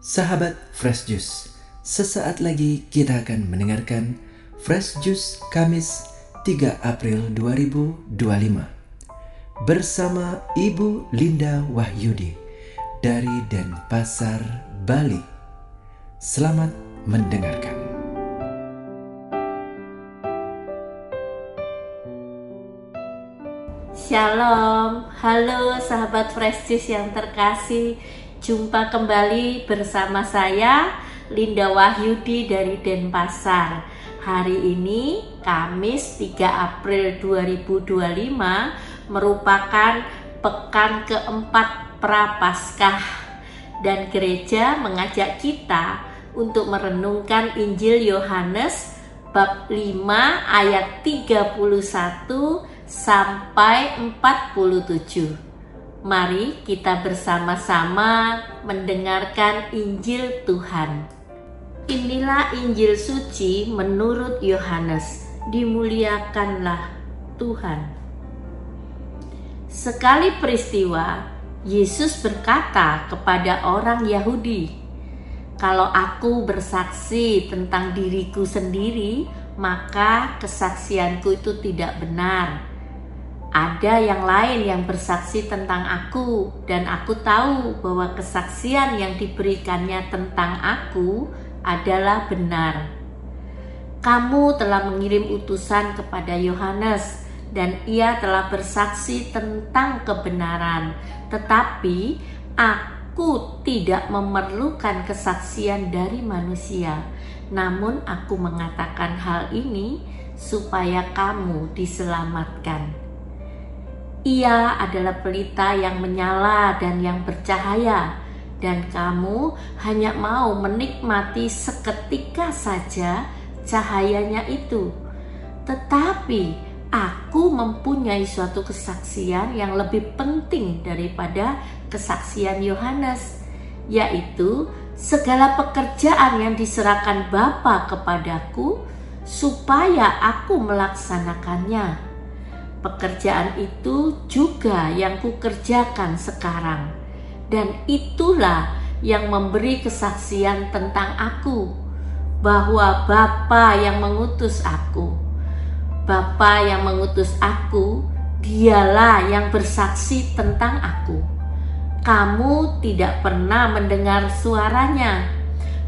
Sahabat Fresh Juice, sesaat lagi kita akan mendengarkan Fresh Juice Kamis 3 April 2025 bersama Ibu Linda Wahyudi dari Denpasar, Bali. Selamat mendengarkan. Shalom, halo sahabat Fresh Juice yang terkasih. Jumpa kembali bersama saya Linda Wahyudi dari Denpasar. Hari ini Kamis 3 April 2025 merupakan pekan keempat Prapaskah, dan gereja mengajak kita untuk merenungkan Injil Yohanes bab 5 ayat 31 sampai 47. Mari kita bersama-sama mendengarkan Injil Tuhan. Inilah Injil suci menurut Yohanes. Dimuliakanlah Tuhan. Sekali peristiwa, Yesus berkata kepada orang Yahudi, "Kalau aku bersaksi tentang diriku sendiri, maka kesaksianku itu tidak benar. Ada yang lain yang bersaksi tentang aku, dan aku tahu bahwa kesaksian yang diberikannya tentang aku adalah benar. Kamu telah mengirim utusan kepada Yohanes, dan ia telah bersaksi tentang kebenaran, tetapi aku tidak memerlukan kesaksian dari manusia. Namun aku mengatakan hal ini supaya kamu diselamatkan. Ia adalah pelita yang menyala dan yang bercahaya, dan kamu hanya mau menikmati seketika saja cahayanya itu. Tetapi aku mempunyai suatu kesaksian yang lebih penting daripada kesaksian Yohanes, yaitu segala pekerjaan yang diserahkan Bapa kepadaku supaya aku melaksanakannya. Pekerjaan itu juga yang kukerjakan sekarang, dan itulah yang memberi kesaksian tentang aku, bahwa Bapa yang mengutus aku. Bapa yang mengutus aku, dialah yang bersaksi tentang aku. Kamu tidak pernah mendengar suaranya,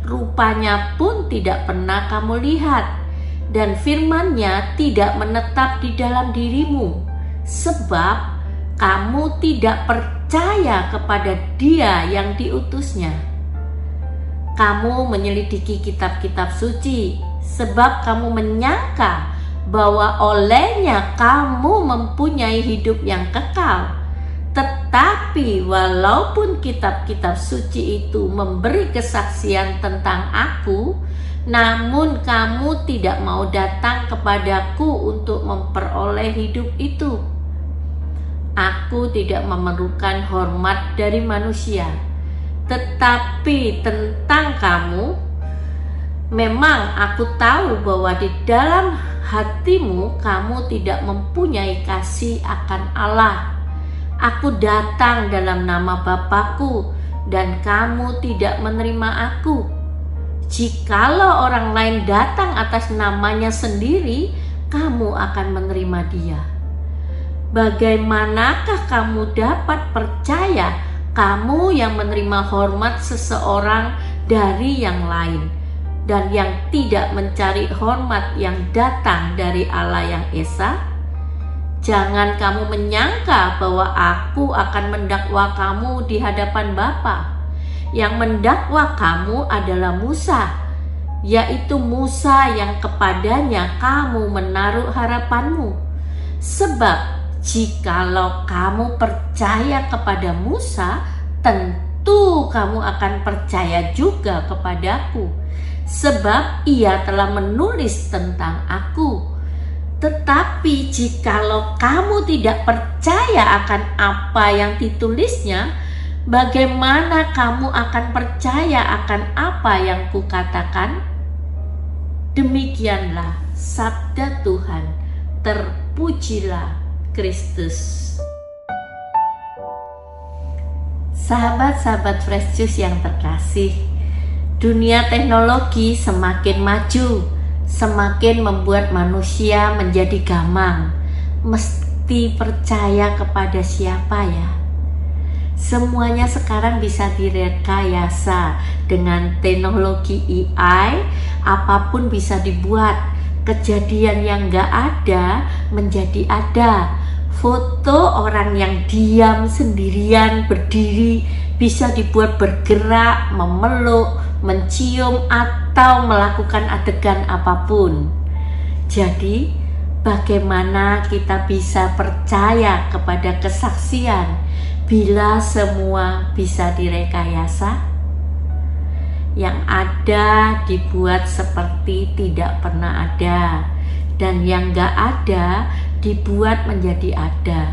rupanya pun tidak pernah kamu lihat, dan firman-Nya tidak menetap di dalam dirimu, sebab kamu tidak percaya kepada Dia yang diutusnya. Kamu menyelidiki kitab-kitab suci, sebab kamu menyangka bahwa olehnya kamu mempunyai hidup yang kekal. Tetapi walaupun kitab-kitab suci itu memberi kesaksian tentang aku, namun kamu tidak mau datang kepadaku untuk memperoleh hidup itu. Aku tidak memerlukan hormat dari manusia, tetapi tentang kamu, memang aku tahu bahwa di dalam hatimu kamu tidak mempunyai kasih akan Allah. Aku datang dalam nama Bapakku, dan kamu tidak menerima aku. Jikalau orang lain datang atas namanya sendiri, kamu akan menerima dia. Bagaimanakah kamu dapat percaya, kamu yang menerima hormat seseorang dari yang lain, dan yang tidak mencari hormat yang datang dari Allah yang Esa? Jangan kamu menyangka bahwa aku akan mendakwa kamu di hadapan Bapa. Yang mendakwa kamu adalah Musa, yaitu Musa yang kepadanya kamu menaruh harapanmu. Sebab jikalau kamu percaya kepada Musa, tentu kamu akan percaya juga kepadaku, sebab ia telah menulis tentang aku. Tetapi jikalau kamu tidak percaya akan apa yang ditulisnya, bagaimana kamu akan percaya akan apa yang kukatakan? Demikianlah sabda Tuhan. Terpujilah Kristus. Sahabat-sahabat Fresh Juice yang terkasih, Dunia teknologi semakin maju, semakin membuat manusia menjadi gamang. Mesti percaya kepada siapa ya? Semuanya sekarang bisa direkayasa dengan teknologi AI. Apapun bisa dibuat. Kejadian yang gak ada menjadi ada. Foto orang yang diam sendirian berdiri bisa dibuat bergerak, memeluk, mencium, atau melakukan adegan apapun. Jadi, bagaimana kita bisa percaya kepada kesaksian bila semua bisa direkayasa? Yang ada dibuat seperti tidak pernah ada, dan yang gak ada dibuat menjadi ada.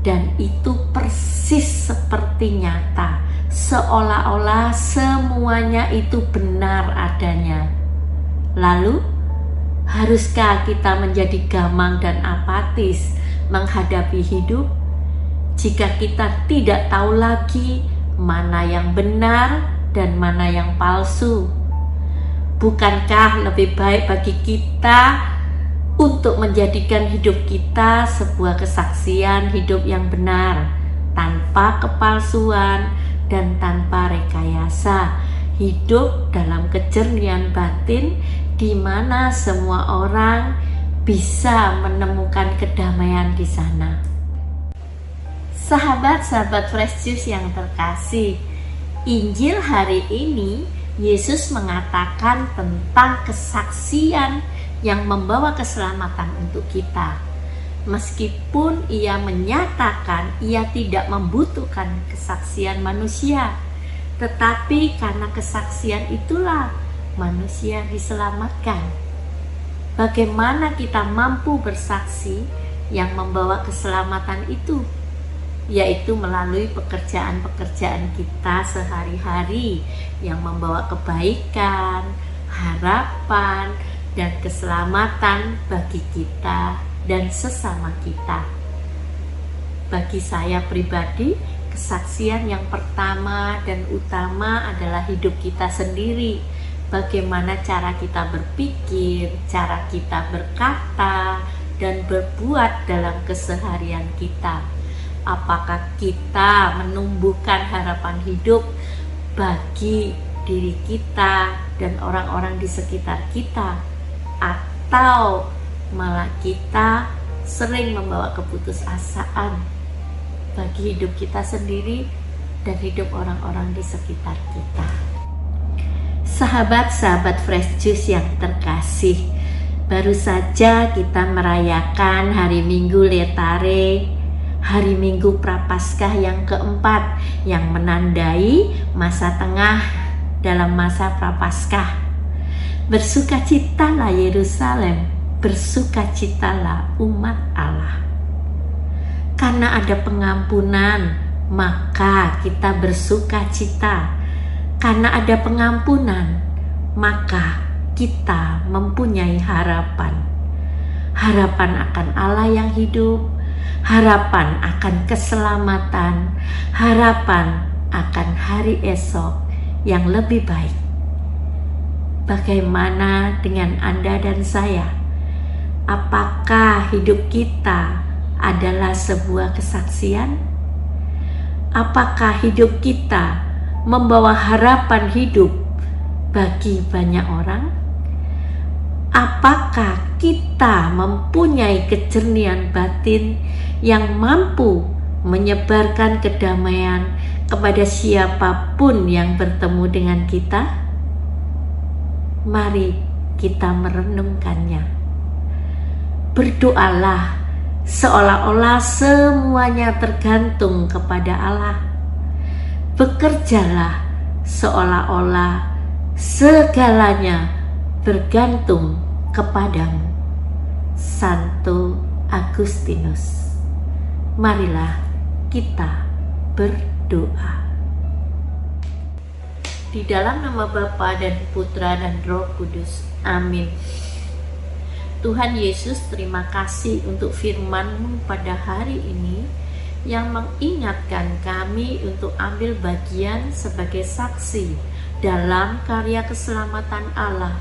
Dan itu persis seperti nyata, seolah-olah semuanya itu benar adanya. Lalu, haruskah kita menjadi gamang dan apatis menghadapi hidup jika kita tidak tahu lagi mana yang benar dan mana yang palsu? Bukankah lebih baik bagi kita untuk menjadikan hidup kita sebuah kesaksian hidup yang benar, tanpa kepalsuan dan tanpa rekayasa, hidup dalam kejernihan batin di mana semua orang bisa menemukan kedamaian di sana. Sahabat-sahabat Fresh Juice yang terkasih, Injil hari ini Yesus mengatakan tentang kesaksian yang membawa keselamatan untuk kita. Meskipun ia menyatakan ia tidak membutuhkan kesaksian manusia, tetapi karena kesaksian itulah manusia diselamatkan. Bagaimana kita mampu bersaksi yang membawa keselamatan itu? Yaitu melalui pekerjaan-pekerjaan kita sehari-hari yang membawa kebaikan, harapan, dan keselamatan bagi kita dan sesama kita. Bagi saya pribadi, kesaksian yang pertama dan utama adalah hidup kita sendiri. Bagaimana cara kita berpikir, cara kita berkata, dan berbuat dalam keseharian kita. Apakah kita menumbuhkan harapan hidup bagi diri kita dan orang-orang di sekitar kita, atau malah kita sering membawa keputusasaan bagi hidup kita sendiri dan hidup orang-orang di sekitar kita? Sahabat-sahabat Fresh Juice yang terkasih, baru saja kita merayakan hari Minggu Letare, hari Minggu Prapaskah yang keempat, yang menandai masa tengah dalam masa Prapaskah. Bersukacitalah Yerusalem, bersukacitalah umat Allah. Karena ada pengampunan, maka kita bersukacita. Karena ada pengampunan, maka kita mempunyai harapan. Harapan akan Allah yang hidup, harapan akan keselamatan, harapan akan hari esok yang lebih baik. Bagaimana dengan Anda dan saya? Apakah hidup kita adalah sebuah kesaksian? Apakah hidup kita membawa harapan hidup bagi banyak orang? Apakah kita mempunyai kejernihan batin yang mampu menyebarkan kedamaian kepada siapapun yang bertemu dengan kita? Mari kita merenungkannya. Berdoalah seolah-olah semuanya tergantung kepada Allah. Bekerjalah seolah-olah segalanya bergantung kepadamu. Santo Agustinus. Marilah kita berdoa. Di dalam nama Bapa dan Putra dan Roh Kudus. Amin. Tuhan Yesus, terima kasih untuk firman-Mu pada hari ini yang mengingatkan kami untuk ambil bagian sebagai saksi dalam karya keselamatan Allah.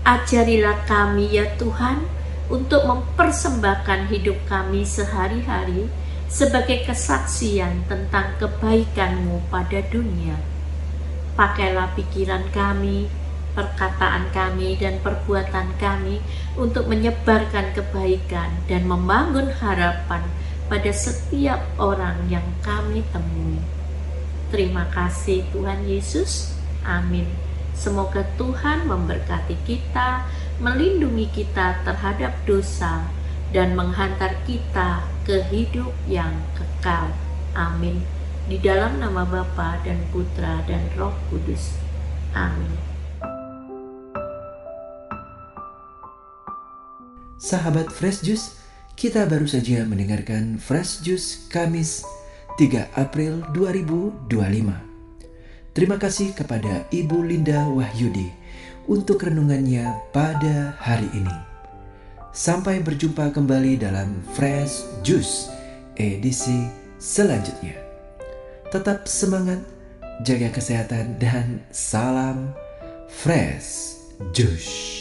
Ajarilah kami ya Tuhan untuk mempersembahkan hidup kami sehari-hari sebagai kesaksian tentang kebaikan-Mu pada dunia. Pakailah pikiran kami, perkataan kami, dan perbuatan kami untuk menyebarkan kebaikan dan membangun harapan pada setiap orang yang kami temui. Terima kasih Tuhan Yesus. Amin. Semoga Tuhan memberkati kita, melindungi kita terhadap dosa, dan menghantar kita ke hidup yang kekal. Amin. Di dalam nama Bapa dan Putra dan Roh Kudus. Amin. Sahabat Fresh Juice, kita baru saja mendengarkan Fresh Juice Kamis 3 April 2025. Terima kasih kepada Ibu Linda Wahyudi untuk renungannya pada hari ini. Sampai berjumpa kembali dalam Fresh Juice edisi selanjutnya. Tetap semangat, jaga kesehatan, dan salam Fresh Juice.